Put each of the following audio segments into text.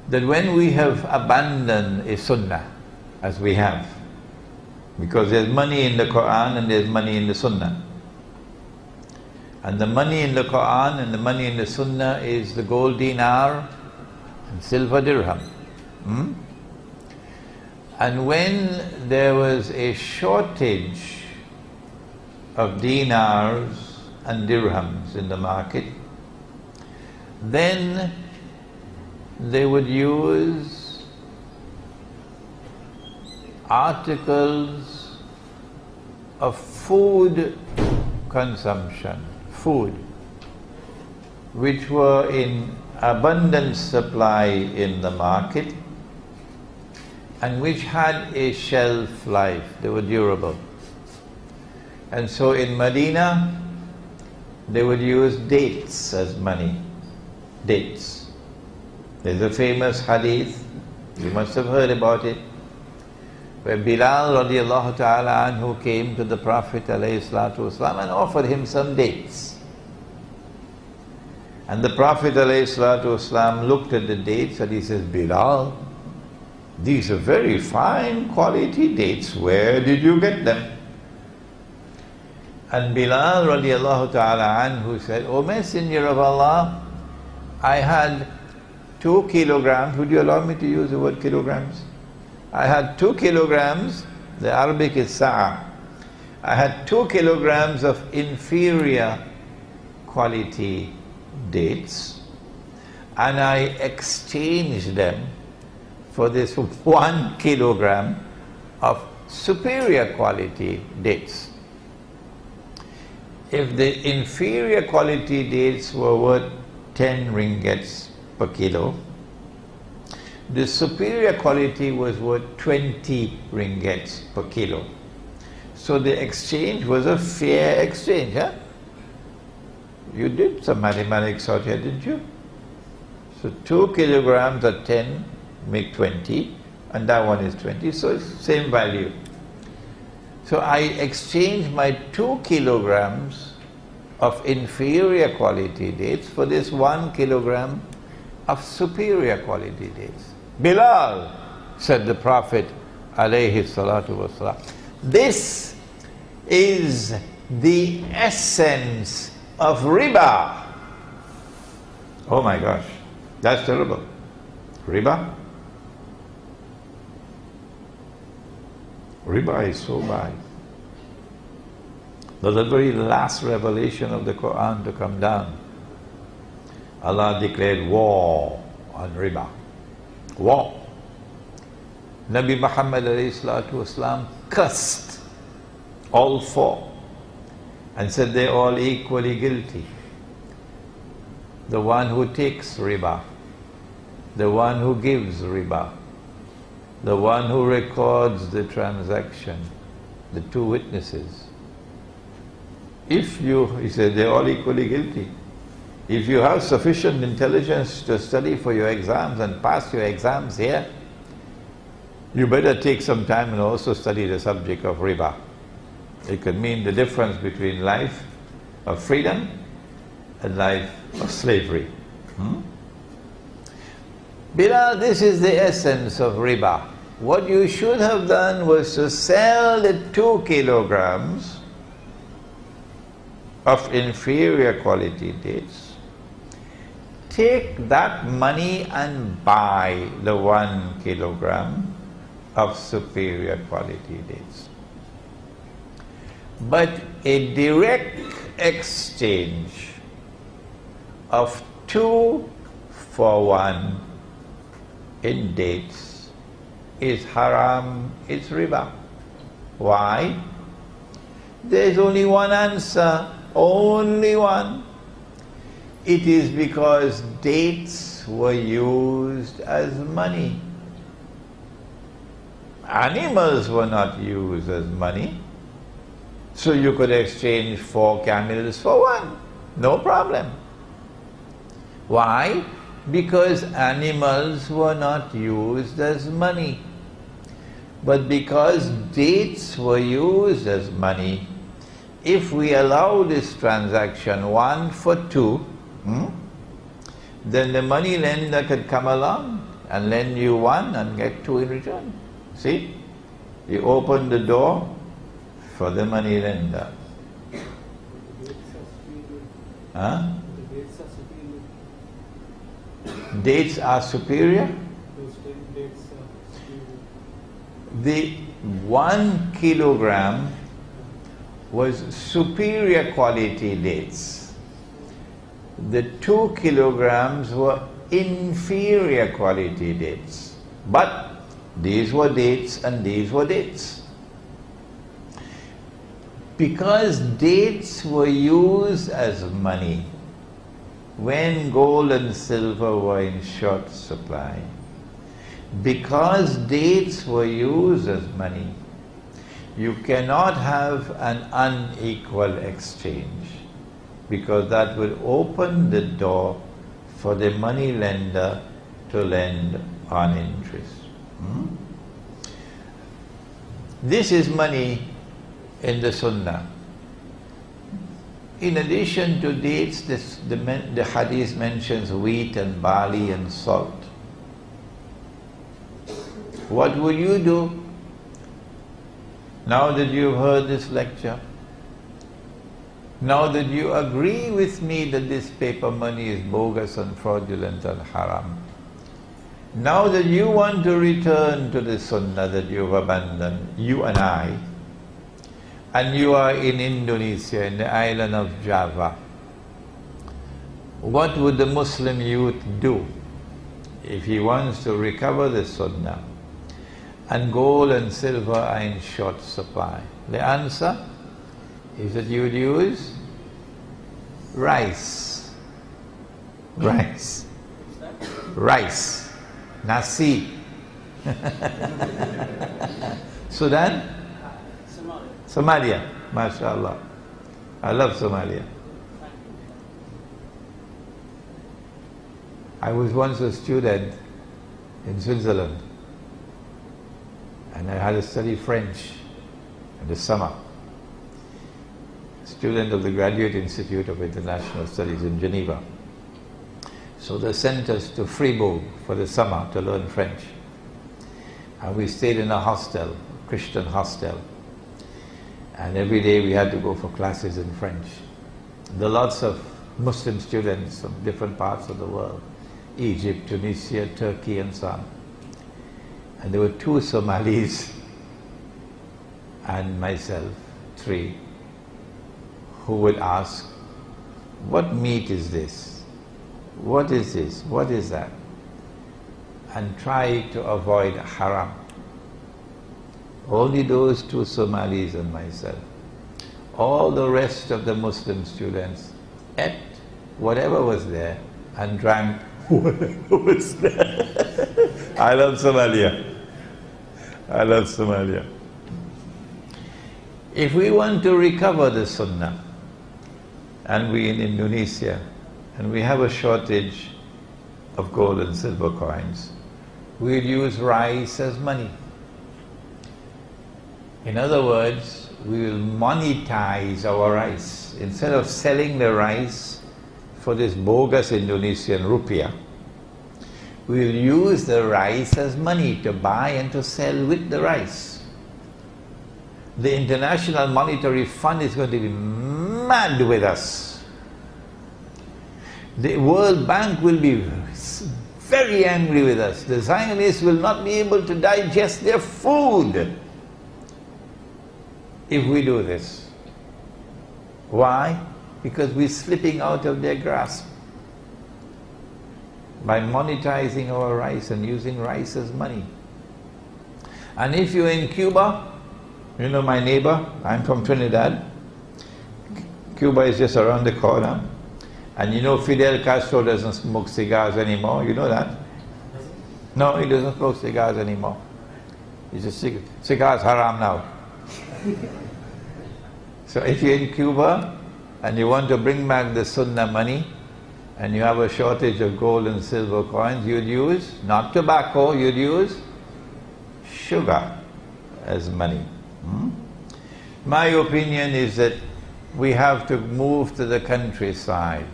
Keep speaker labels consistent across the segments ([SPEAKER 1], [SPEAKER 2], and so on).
[SPEAKER 1] that when we have abandoned a sunnah, as we have, because there's money in the Quran and there's money in the sunnah. And the money in the Quran and the money in the sunnah is the gold dinar and silver dirham. And when there was a shortage of dinars and dirhams in the market, then they would use articles of food consumption, food, which were in abundant supply in the market and which had a shelf life. They were durable. And so in Medina, they would use dates as money. Dates. There's a famous hadith, you must have heard about it, where Bilal radiallahu ta'ala anhu came to the Prophet alayhi salatu wasalam and offered him some dates. And the Prophet alayhi salatu wasalam looked at the dates and he says, Bilal, these are very fine quality dates. Where did you get them? And Bilal radiallahu ta'ala anhu said, O Messenger of Allah, I had 2 kilograms. Would you allow me to use the word kilograms? I had 2 kilograms, the Arabic is sa'a. I had 2 kilograms of inferior quality dates, and I exchanged them for this 1 kilogram of superior quality dates. If the inferior quality dates were worth 10 ringgits per kilo, the superior quality was worth 20 ringgits per kilo. So the exchange was a fair exchange, huh? You did some mathematics out here, didn't you? So 2 kilograms of 10 make 20, and that one is 20, so it's same value. So I exchanged my 2 kilograms of inferior quality dates for this 1 kilogram of superior quality dates. Bilal, said the Prophet alayhi salatu wasalam, this is the essence of riba. Oh my gosh, that's terrible. Riba? Riba is so bad. The very last revelation of the Quran to come down, Allah declared war on riba. War. Nabi Muhammad ﷺ cursed all 4 and said they're all equally guilty. The one who takes riba, the one who gives riba, the one who records the transaction, the 2 witnesses. If you, he said, they're all equally guilty. If you have sufficient intelligence to study for your exams and pass your exams here, you better take some time and also study the subject of riba. It could mean the difference between life of freedom and life of slavery. Bilal, this is the essence of riba. What you should have done was to sell the 2 kilograms of inferior quality dates, take that money and buy the 1 kilogram of superior quality dates. But a direct exchange of 2 for 1 in dates is haram, it's riba. Why? There is only one answer, only one. It is because dates were used as money. Animals were not used as money. So you could exchange 4 camels for 1, no problem. Why? Because animals were not used as money. But because dates were used as money, if we allow this transaction 1 for 2, then the money lender could come along and lend you one and get two in return. See? You open the door for the money lender. Huh? Dates are superior? The 1 kilogram was superior quality dates. The 2 kilograms were inferior quality dates. But these were dates and these were dates. Because dates were used as money when gold and silver were in short supply, because dates were used as money, you cannot have an unequal exchange, because that will open the door for the money lender to lend on interest. This is money in the Sunnah. In addition to dates, the hadith mentions wheat and barley and salt. What will you do now that you've heard this lecture? Now that you agree with me that this paper money is bogus and fraudulent and haram, now that you want to return to the Sunnah that you've abandoned, you and I, and you are in Indonesia, in the island of Java, what would the Muslim youth do if he wants to recover the Sunnah and gold and silver are in short supply? The answer is that you would use rice. Rice. Rice. Nasi. Sudan? Somalia. MashaAllah. I love Somalia. I was once a student in Switzerland, and I had to study French in the summer. Student of the Graduate Institute of International Studies in Geneva. So they sent us to Fribourg for the summer to learn French. And we stayed in a hostel, Christian hostel. And every day we had to go for classes in French. There are lots of Muslim students from different parts of the world, Egypt, Tunisia, Turkey, and so on. And there were 2 Somalis and myself, 3, who would ask, what meat is this? What is this? What is that? And try to avoid haram. Only those 2 Somalis and myself. All the rest of the Muslim students ate whatever was there and drank whatever was there. I love Somalia. I love Somalia. If we want to recover the Sunnah, and we in Indonesia, and we have a shortage of gold and silver coins, we'll use rice as money. In other words, we will monetize our rice. Instead of selling the rice for this bogus Indonesian rupiah, we will use the rice as money to buy and to sell with the rice. The International Monetary Fund is going to be mad with us. The World Bank will be very angry with us. The Zionists will not be able to digest their food if we do this. Why? Because we're slipping out of their grasp by monetizing our rice and using rice as money. And if you're in Cuba, you know my neighbor, I'm from Trinidad. Cuba is just around the corner. And you know Fidel Castro doesn't smoke cigars anymore, you know that? No, he doesn't smoke cigars anymore. He's just cigars haram now. So if you're in Cuba and you want to bring back the Sunnah money and you have a shortage of gold and silver coins, you'd use, not tobacco, you'd use sugar as money. My opinion is that we have to move to the countryside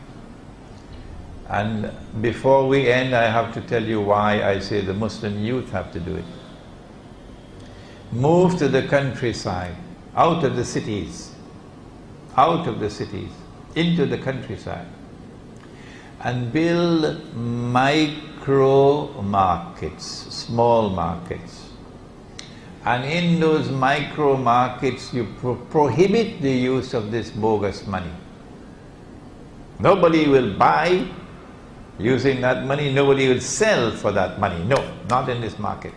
[SPEAKER 1] And before we end, I have to tell you why I say the Muslim youth have to do it. Move to the countryside, out of the cities, into the countryside, and build micro markets, small markets. And in those micro markets, you prohibit the use of this bogus money. Nobody will buy using that money, nobody will sell for that money. No, not in this market.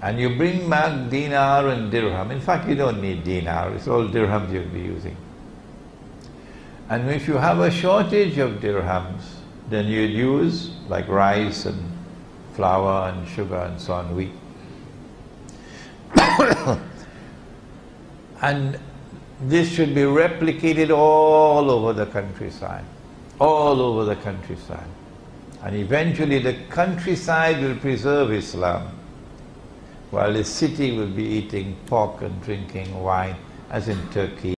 [SPEAKER 1] And you bring back dinar and dirham. In fact, you don't need dinar, it's all dirhams you'll be using. And if you have a shortage of dirhams, then you'd use like rice and flour and sugar and so on, wheat. And this should be replicated all over the countryside, all over the countryside. And eventually the countryside will preserve Islam, while the city will be eating pork and drinking wine, as in Turkey.